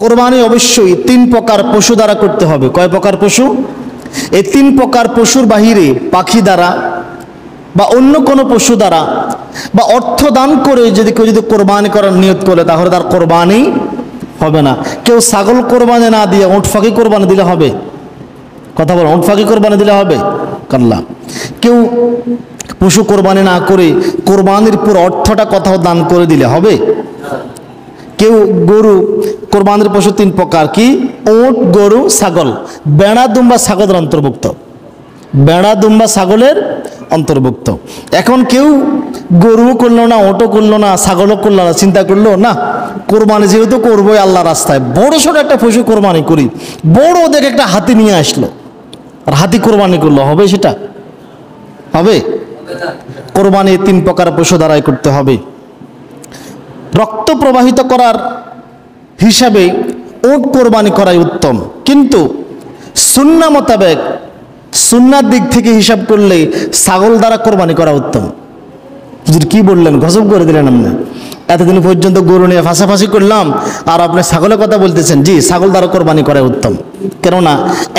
কোরবানি অবশ্যই 3 প্রকার পশু দ্বারা করতে হবে। কয় প্রকার পশু? এই 3 প্রকার পশুর বাহিরে পাখি দ্বারা বা অন্য কোনো পশু দ্বারা বা অর্থ দান করে যদি কেউ কোরবানি করার নিয়ত করে তাহলে তার কোরবানি হবে না। কেউ ছাগল কোরবানি না দিয়ে উট ফাঁকি কোরবানি দিলে হবে? কথা বলো, উট ফাঁকি কোরবানি দিলে হবে? কাল্লা। কেউ পশু কোরবানি না করে কোরবানির পুরো অর্থটা কোথাও দান করে দিলে হবে? কেউ গরু, কোরবানির পশু 3 প্রকার, কি? উট, গরু, ছাগল। বেড়া, দুম্বা ছাগলের অন্তর্ভুক্ত। বেড়া, দুম্বা ছাগলের অন্তর্ভুক্ত। এখন কেউ গরু করলো না, ওটো করলো না, ছাগলও করলো না, চিন্তা করলো না কোরবানি যেহেতু করবোই আল্লাহ রাস্তায়, বড় সড়ো একটা পশু কোরবানি করি। বড় দেখে একটা হাতি নিয়ে আসলো আর হাতি কোরবানি করলো, হবে সেটা? হবে? কোরবানি 3 প্রকার পশু দ্বারাই করতে হবে। রক্ত প্রবাহিত করার হিসাবে উট কোরবানি করাই উত্তম, কিন্তু সুন্নাহ মোতাবেক, সুন্নার দিক থেকে হিসাব করলে ছাগল দ্বারা কোরবানি করা উত্তম। কি বললেন, গজব করে দিলেন আপনি। এতদিন পর্যন্ত গরু নিয়ে ফাঁসাফাঁসি করলাম আর আপনি ছাগলের কথা বলতেছেন। জি, ছাগল দ্বারা কোরবানি করা উত্তম। কেননা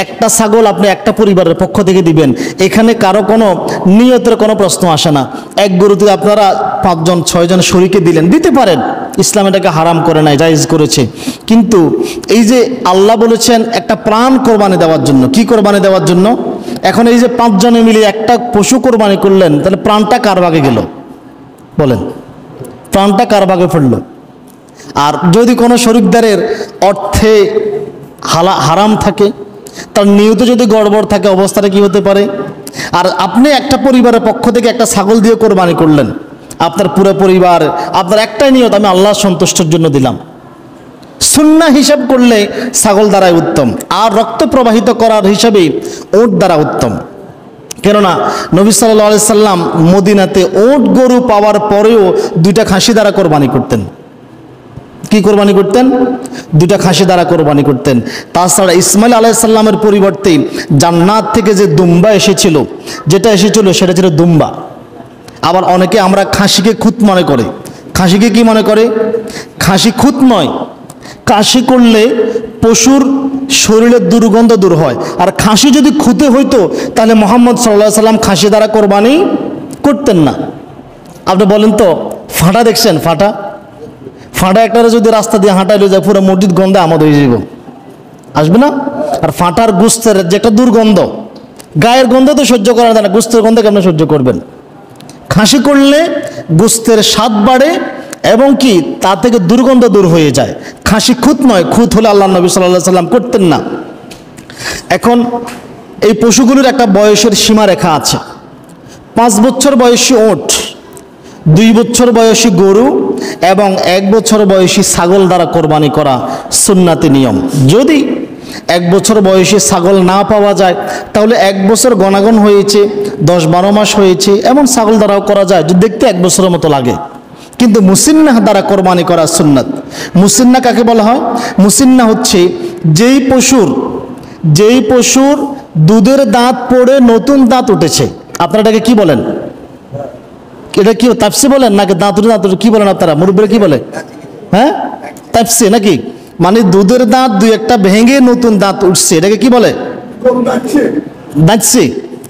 একটা ছাগল আপনি একটা পরিবারের পক্ষ থেকে দিবেন, এখানে কারো কোনো নিয়তের কোনো প্রশ্ন আসে না। এক গরুতে আপনারা 5 জন 6 জন শরীকে দিলেন, দিতে পারেন, ইসলাম এটাকে হারাম করে নাই, জায়েজ করেছে। কিন্তু এই যে আল্লাহ বলেছেন একটা প্রাণ কোরবানি দেওয়ার জন্য, কি কোরবানি দেওয়ার জন্য? এখন এই যে 5 জনে মিলে একটা পশু কোরবানি করলেন, তাহলে প্রাণটা কার ভাগে গেল বলেন? প্রাণটা কার ভাগে পড়ল? আর যদি কোনো শরীকদারের অর্থে হারাম থাকে, তার নিয়ত যদি গড়বড় থাকে, অবস্থাটা কি হতে পারে? আর আপনি একটা পরিবারের পক্ষ থেকে একটা ছাগল দিয়ে কোরবানি করলেন, আপনার পুরো পরিবার, আপনার একটাই নিয়ত, আমি আল্লাহর সন্তুষ্টির জন্য দিলাম। সুন্নাহ হিসাব করলে ছাগল দ্বারাই উত্তম, আর রক্ত প্রবাহিত করার হিসাবে উট দ্বারা উত্তম। কেননা নবী সাল্লাল্লাহু আলাইহি সাল্লাম মদিনাতে উট গরু পাওয়ার পরেও 2টা খাসি দ্বারা কোরবানি করতেন। কি কোরবানি করতেন? 2টা খাসি দ্বারা কোরবানি করতেন। তাছাড়া ইসমাইল আলাইহিস সালামের পরিবর্তে জান্নাত থেকে যে দুম্বা এসেছিল, যেটা এসেছিল সেটা ছিল দুম্বা। আবার অনেকে আমরা খাসিকে খুঁত মনে করে। খাসিকে কি মনে করে? খাসি খুঁত নয়। কাশি করলে পশুর শরীরের দুর্গন্ধ দূর হয়। আর খাসি যদি খুঁতে হইতো তাহলে মুহাম্মদ সাল্লাল্লাহু আলাইহি সাল্লাম খাসি দ্বারা কোরবানি করতেন না। আপনি বলেন তো, ফাটা দেখছেন? ফাটা একটা যদি রাস্তা দিয়ে হাঁটাইলে যায়, পুরো মসজিদ গন্ধে আমোদ হয়ে যাব, আসবে না? আর ফাটার গোস্তের যে একটা দুর্গন্ধ, গায়ের গন্ধ তো সহ্য করা যায় না, গোস্তের গন্ধ কেমন সহ্য করবেন? খাসি করলে গোস্তের স্বাদ বাড়ে এবং কি তা থেকে দুর্গন্ধ দূর হয়ে যায়। খাসি খুঁত নয়, খুঁত হলে আল্লাহ নবী সাল্লাল্লাহু আলাইহি সাল্লাম করতেন না। এখন এই পশুগুলোর একটা বয়সের সীমারেখা আছে। 5 বছর বয়সী উট, 2 বছর বয়সী গরু এবং 1 বছর বয়সী ছাগল দ্বারা কোরবানি করা সুন্নাতি নিয়ম। যদি 1 বছর বয়সী ছাগল না পাওয়া যায় তাহলে 1 বছর গণাগণ হয়েছে, 10-12 মাস হয়েছে এমন ছাগল দ্বারাও করা যায়, যদি দেখতে 1 বছরের মতো লাগে। কিন্তু মুসিন্নাহ দ্বারা কোরবানি করা সুন্নাত। মুসিন্নাহ কাকে বলা হয়? মুসিন্নাহ হচ্ছে যেই পশুর দুধের দাঁত পড়ে নতুন দাঁত উঠেছে। আপনারা এটাকে কি বলেন? এটা কি তাফসি বলেন নাকি দাঁতুরে কি বলেন আপনারা? মুরব্বীরা কি বলে? হ্যাঁ, তাফসি নাকি? মানে দুধের দাঁত 2-1টা ভেঙে নতুন দাঁত উঠছে, এটাকে কি বলে? দাঁতছি।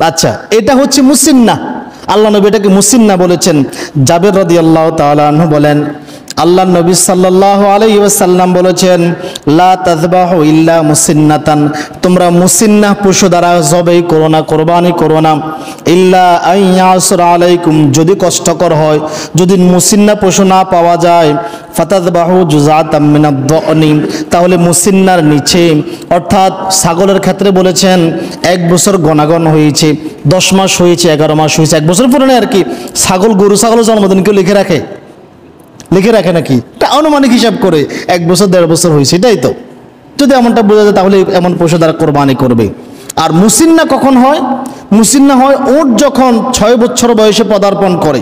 আচ্ছা, এটা হচ্ছে মুসিন্নাহ। আল্লাহ নবী এটাকে মুসিন্নাহ বলেছেন। জাবের রাদিয়াল্লাহু তাআলা আনহু বলেন, আল্লাহ নবী সাল্লাল্লাহু আলাইহি ওয়াসাল্লাম বলেছেন, লা তাযবাহু ইল্লা মুসিন্নাতান, তোমরা মুসিন্নাহ পশু দ্বারা জবাই করো না, কোরবানি করো না, ইল্লা আইয়াসরা আলাইকুম, যদি কষ্টকর হয়, যদি মুসিন্নাহ পশু না পাওয়া যায়, ফাতাযবাহু জুযাতাম মিনাদ-দানি, তাহলে মুসিন্নার নিচে, অর্থাৎ ছাগলের ক্ষেত্রে বলেছেন 1 বছর গণাগণ হয়েছে, 10 মাস হয়েছে, 11 মাস হয়েছে, 1 বছর পুরো আর কি। গরু ছাগলের জন্মদিন কেউ লিখে রাখে নাকি? এটা আনুমানিক হিসাব করে 1 বছর 1.5 বছর হয়েছে, এটাই তো। যদি এমনটা বোঝা যায় তাহলে এমন পশু দ্বারা কোরবানি করবে। আর মুসিন্নাহ কখন হয়? মুসিন্নাহ হয় উট যখন 6 বছর বয়সে পদার্পণ করে,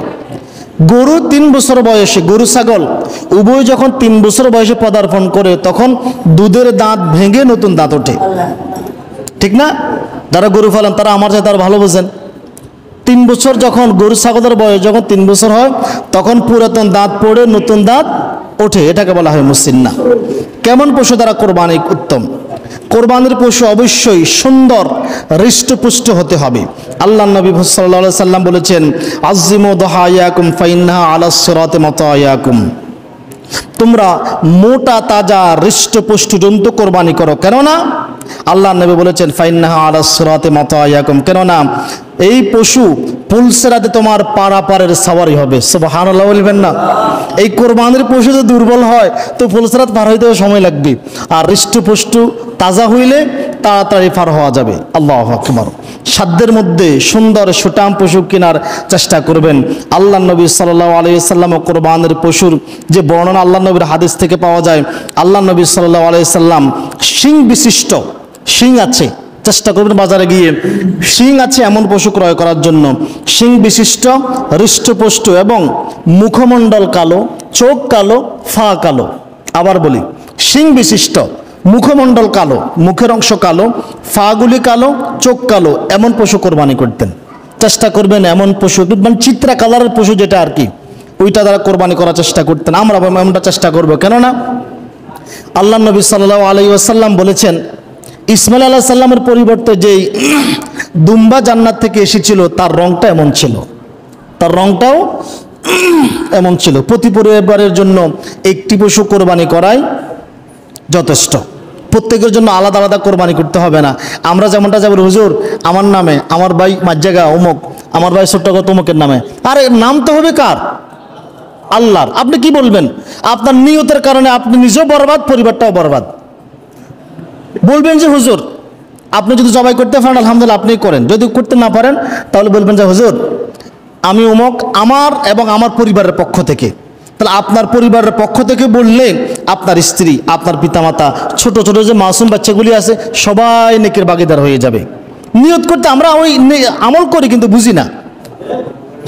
গরু 3 বছর বয়সে, গরু ছাগল উভয় যখন 3 বছর বয়সে পদার্পণ করে তখন দুধের দাঁত ভেঙে নতুন দাঁত ওঠে, ঠিক না? যারা গরু পালন তারা আমার চাইতে আরো ভালো বোঝেন। 3 বছর যখন গরু ছাগলের বয়স যখন 3 বছর হয় তখন পুরাতন দাঁত পড়ে নতুন দাঁত ওঠে, এটাকে বলা হয় মুসিন্নাহ। কেমন পশু দ্বারা কোরবানি উত্তম? কোরবানির পশু অবশ্যই সুন্দর হৃষ্টপুষ্ট হতে হবে। আল্লাহ নবী সাল্লাল্লাহু আলাইহি সাল্লাম বলেছেন, আযিমু দুহায়াকুম ফাইন্নাহা আলাস সিরাতি মাতায়াকুম, তোমরা মোটা তাজা হৃষ্টপুষ্ট জন্তু কোরবানি করো, কেননা আল্লাহ নবী বলেছেন ফাইন্নাহা আলাস সিরাতি মাতায়াকুম, কেননা এই পশু পুলসেরাতে তোমার পারাপারের সাওয়ারি হবে। সুবহানাল্লাহ বলবেন না? এই কোরবানির পশু যদি দুর্বল হয় তো পুলসেরাত পার হইতে সময় লাগবে, আর হৃষ্টপুষ্ট তাজা হইলে তাড়াতাড়ি পার হওয়া যাবে। আল্লাহু আকবার। সাধ্যের মধ্যে সুন্দর সুঠাম পশু কেনার চেষ্টা করবেন। আল্লাহ নবী সাল্লাল্লাহু আলাইহি সাল্লাম কোরবানির পশুর যে বর্ণনা আল্লাহ নবীর হাদিস থেকে পাওয়া যায়, আল্লাহ নবী সাল্লাল্লাহু আলাইহি সাল্লাম শিং বিশিষ্ট, শিং আছে, চেষ্টা করবেন বাজারে গিয়ে শিং আছে এমন পশু ক্রয় করার জন্য। শিং বিশিষ্ট, হৃষ্টপুষ্ট এবং মুখমণ্ডল কালো, চোখ কালো, ফা কালো। আবার বলি, শিং বিশিষ্ট, মুখমণ্ডল কালো, মুখের অংশ কালো, ফাগুলি কালো, চোখ কালো, এমন পশু কোরবানি করতেন। চেষ্টা করবেন এমন পশু, মানে চিত্রা কালারের পশু যেটা আর কি, ওইটা দ্বারা কোরবানি করার চেষ্টা করতেন। আমরা এমনটা চেষ্টা করবো, কেননা আল্লাহ নবী সাল্লাল্লাহু আলাইহি ওয়াসাল্লাম বলেছেন, ইসমাইল আলাইহিস সালামের পরিবর্তে যেই দুম্বা জান্নাত থেকে এসেছিল তার রংটা এমন ছিল, তার রংটাও এমন ছিল। প্রতি পরিবারের জন্য একটি পশু কোরবানি করাই যথেষ্ট, প্রত্যেকের জন্য আলাদা আলাদা কোরবানি করতে হবে না। আমরা যেমনটা যাবো, হুজুর আমার নামে, আমার ভাই মাজ্জাগা অমুক, আমার ভাই ছোট্টগত অমুকের নামে, আরে নাম তো হবে কার? আল্লাহর। আপনি কি বলবেন? আপনার নিয়তের কারণে আপনি নিজেও বরবাদ, পরিবারটাও বরবাদ। বলবেন যে হুজুর আপনি যদি জবাই করতে পারেন আলহামদুলিল্লাহ আপনি করেন, যদি করতে না পারেন তাহলে বলবেন যে হুজুর আমি অমুক, আমার এবং আমার পরিবারের পক্ষ থেকে। তাহলে আপনার পরিবারের পক্ষ থেকে বললে আপনার স্ত্রী, আপনার পিতামাতা, ছোট ছোট যে মাসুম বাচ্চাগুলি আছে সবাই নেকির ভাগীদার হয়ে যাবে। নিয়ত করতে আমরা ওই আমল করি কিন্তু বুঝি না,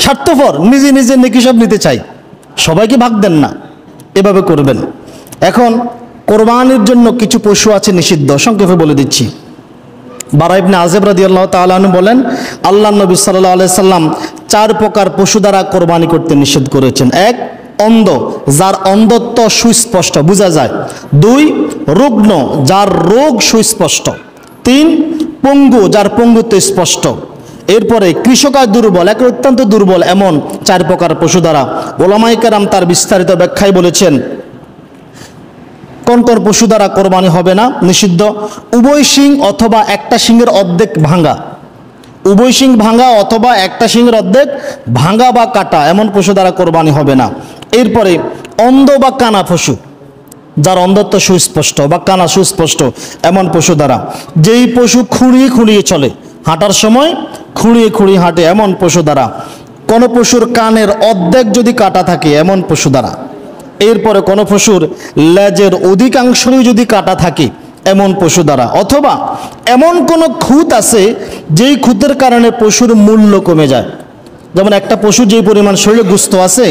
স্বার্থপর, নিজে নিজে নেকি সব নিতে চাই, সবাইকে ভাগ দেন না, এভাবে করবেন। এখন কোরবানির জন্য কিছু পশু আছে নিষিদ্ধ, সংক্ষেপে বলে দিচ্ছি। বারা ইবনে আযিব রাদিয়াল্লাহু তাআলা আনহু বলেন, আল্লাহ নবী সাল্লাল্লাহু আলাইহি সাল্লাম 4 প্রকার পশু দ্বারা কোরবানি করতে নিষেধ করেছেন। 1, অন্ধ, যার অন্ধত্ব সুস্পষ্ট বোঝা যায়। 2, রুগ্ন, যার রোগ সুস্পষ্ট। 3, পঙ্গু, যার পঙ্গুত্ব স্পষ্ট। এরপরে কৃষকায় দুর্বল, একে অত্যন্ত দুর্বল, এমন 4 প্রকার পশু দ্বারা ওলামায়ে কেরাম তার বিস্তারিত ব্যাখ্যায় বলেছেন কোন কোন পশু দ্বারা কোরবানি হবে না, নিষিদ্ধ। উভয় শিং অথবা একটা শিংয়ের অর্ধেক ভাঙা, উভয় শিং ভাঙা অথবা একটা শিংয়ের অর্ধেক ভাঙা বা কাটা, এমন পশু দ্বারা কোরবানি হবে না। এরপরে অন্ধ বা কানা পশু, যার অন্ধত্ব সুস্পষ্ট বা কানা সুস্পষ্ট, এমন পশু দ্বারা। যেই পশু খুঁড়িয়ে খুঁড়িয়ে চলে, হাঁটার সময় খুঁড়িয়ে খুঁড়িয়ে হাঁটে, এমন পশু দ্বারা। কোনো পশুর কানের অর্ধেক যদি কাটা থাকে, এমন পশু দ্বারা। এরপরে কোনো পশুর লেজের অধিকাংশই যদি কাটা থাকে, এমন পশু দ্বারা। অথবা এমন কোনো খুঁত আছে যেই খুঁতের কারণে পশুর মূল্য কমে যায়। যেমন একটা পশু যেই পরিমাণ শরীরে গোস্ত আছে,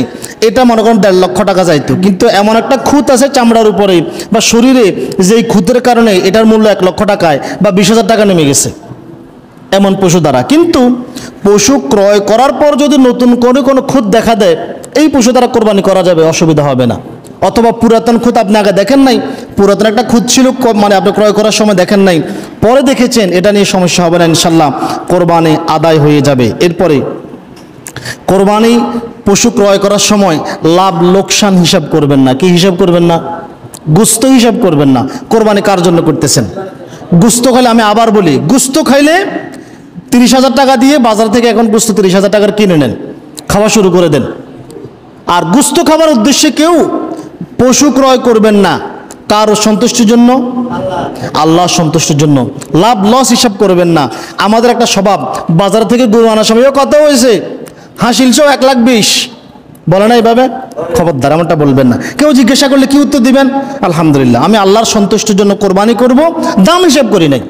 এটা মনে করেন 1.5 লক্ষ টাকা যাইতো, কিন্তু এমন একটা খুঁত আছে চামড়ার উপরে বা শরীরে, যেই খুঁতের কারণে এটার মূল্য 1 লক্ষ টাকায় বা 20,000 টাকা নেমে গেছে, এমন পশু দ্বারা। কিন্তু পশু ক্রয় করার পর যদি নতুন করে কোনো খুঁত দেখা দেয়, এই পশু দ্বারা কোরবানি করা যাবে, অসুবিধা হবে না। অথবা পুরাতন খুঁত আপনি আগে দেখেন নাই, পুরাতন একটা খুঁত ছিল, মানে আপনি ক্রয় করার সময় দেখেন নাই, পরে দেখেছেন, এটা নিয়ে সমস্যা হবে না, ইনশাল্লাহ কোরবানি আদায় হয়ে যাবে। এরপরে কোরবানি পশু ক্রয় করার সময় লাভ লোকসান হিসাব করবেন না। কি হিসাব করবেন না? গুস্ত হিসাব করবেন না। কোরবানি কার জন্য করতেছেন? গুস্ত খাইলে, আমি আবার বলি, গুস্ত খাইলে 30,000 টাকা দিয়ে বাজার থেকে এখন গুস্ত 30,000 টাকার কিনে নেন, খাওয়া শুরু করে দেন। আর গুস্ত খাবার উদ্দেশ্যে কেউ পশু ক্রয় করবেন না। কার সন্তুষ্টির জন্য? আল্লাহ সন্তুষ্টির জন্য। লাভ লস হিসাব করবেন না। আমাদের একটা স্বভাব, বাজার থেকে গরু আনার সময় কত হয়েছে, হাসিলছেও 1,20,000 বলে না এইভাবে? খবরদার এমনটা বলবেন না। কেউ জিজ্ঞাসা করলে কি উত্তর দিবেন? আলহামদুলিল্লাহ, আমি আল্লাহর সন্তুষ্টির জন্য কোরবানি করব, দাম হিসাব করি নাই,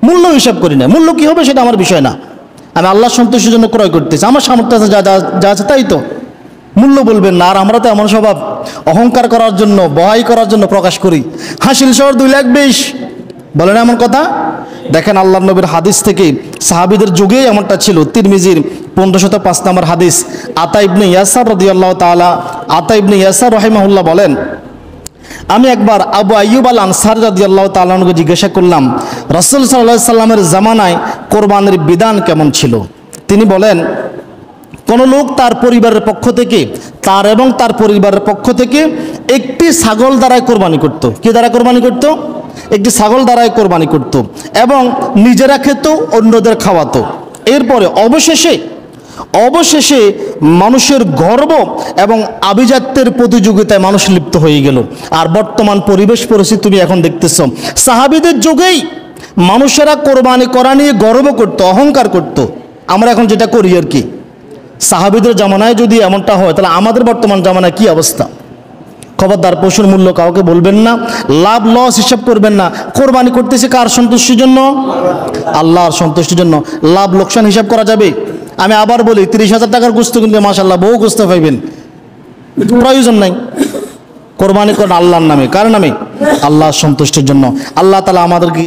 মূল্য হিসাব করি নাই। মূল্য কি হবে সেটা আমার বিষয় না, আমি আল্লাহর সন্তুষ্টির জন্য ক্রয় করতেছি, আমার সামর্থ্য আছে, যা আছে তাই তো। মূল্য বলবেন না। আর আমরা তো এমন স্বভাব, অহংকার করার জন্য, বহাই করার জন্য প্রকাশ করি, হাসিল শহর 2,20,000 বলে না এমন কথা? দেখেন আল্লাহ নবীর হাদিস থেকে, সাহাবীদের যুগেই এমনটা ছিল। তিরমিজির 1505 নম্বর হাদিস, আতা ইবনে ইয়াসার রাদিয়াল্লাহু তাআলা, আতা ইবনে ইয়াসার রাহিমাহুল্লাহ বলেন, আমি একবার আবু আইয়ুব আল আনসারী রাদিয়াল্লাহু তাআলা আনহুকে জিজ্ঞাসা করলাম, রাসূল সাল্লাল্লাহু আলাইহি সাল্লামের জামানায় কোরবানির বিধান কেমন ছিল? তিনি বলেন, কোনো লোক তার পরিবারের পক্ষ থেকে, তার এবং তার পরিবারের পক্ষ থেকে একটি ছাগল দ্বারাই কোরবানি করত। কি দ্বারা কোরবানি করত? একটি ছাগল দ্বারাই কোরবানি করত এবং নিজেরা খেত, অন্যদের খাওয়াতো। এরপরে অবশেষে মানুষের গর্ব এবং আভিজাত্যের প্রতিযোগিতায় মানুষ লিপ্ত হয়ে গেল। আর বর্তমান পরিবেশ পরিস্থিতি তুমি এখন দেখতেছ, সাহাবীদের যুগেই মানুষেরা কোরবানি করা নিয়ে গর্ব করত, অহংকার করত। আমরা এখন যেটা করি আর কি, সাহাবীদের জামানায় যদি এমনটা হয়, তাহলে আমাদের বর্তমান জামানায় কি অবস্থা? খবরদার পশুর মূল্য কাউকে বলবেন না, লাভ লস হিসাব করবেন না। কোরবানি করতেছে কার সন্তুষ্টির জন্য? আল্লাহর সন্তুষ্টির জন্য। লাভ লোকসান হিসাব করা যাবে? আমি আবার বলি, 30,000 টাকার গোস্ত কিনলে মাশাআল্লাহ বহু গোস্ত পাইবেন, প্রয়োজন নাই। কোরবানি করেন আল্লাহর নামে। কার নামে? আল্লাহর সন্তুষ্টির জন্য। আল্লাহ তাআলা আমাদেরকে